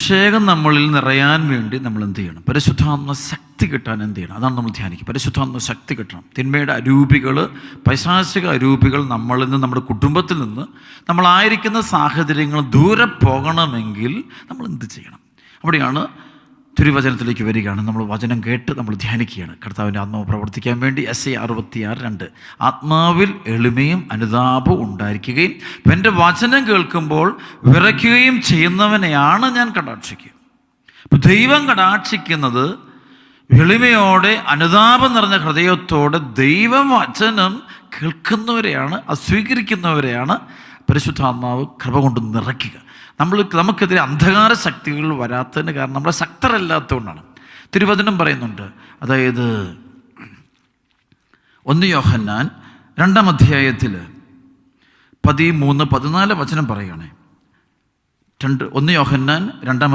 അഭിഷേകം നമ്മളിൽ നിറയാൻ വേണ്ടി നമ്മൾ എന്ത് ചെയ്യണം? പരിശുദ്ധാത്മ ശക്തി കിട്ടാൻ എന്ത് ചെയ്യണം? അതാണ് നമ്മൾ ധ്യാനിക്കുക. പരിശുദ്ധാത്മ ശക്തി കിട്ടണം. തിന്മയുടെ അരൂപികൾ, പൈശാചിക അരൂപികൾ നമ്മളിൽ നിന്ന്, നമ്മുടെ കുടുംബത്തിൽ നിന്ന്, നമ്മളായിരിക്കുന്ന സാഹചര്യങ്ങൾ ദൂരെ പോകണമെങ്കിൽ നമ്മൾ എന്ത് ചെയ്യണം? അവിടെയാണ് തിരുവചനത്തിലേക്ക് വരികയാണ്. നമ്മൾ വചനം കേട്ട് നമ്മൾ ധ്യാനിക്കുകയാണ്. കർത്താവിൻ്റെ ആത്മാവ് പ്രവർത്തിക്കാൻ വേണ്ടി യെശയ്യാ 66:2 ആത്മാവിൽ എളിമയും അനുതാപവും ഉണ്ടായിരിക്കുകയും എൻ്റെ വചനം കേൾക്കുമ്പോൾ വിറയ്ക്കുകയും ചെയ്യുന്നവനെയാണ് ഞാൻ കടാക്ഷിക്കുക. അപ്പോൾ ദൈവം കടാക്ഷിക്കുന്നത് എളിമയോടെ, അനുതാപം നിറഞ്ഞ ഹൃദയത്തോടെ ദൈവവചനം കേൾക്കുന്നവരെയാണ്, അത് സ്വീകരിക്കുന്നവരെയാണ് പരിശുദ്ധാത്മാവ് കൃപ കൊണ്ട് നിറയ്ക്കുക. നമുക്കെതിരെ അന്ധകാര ശക്തികൾ വരാത്തതിന് കാരണം നമ്മളെ ശക്തരല്ലാത്തതുകൊണ്ടാണ്. തിരുവചനം പറയുന്നുണ്ട്. അതായത് 1 യോഹന്നാൻ 2-ാം അധ്യായത്തിൽ 13-14 വചനം പറയുകയാണേ. 1 യോഹന്നാൻ 2-ാം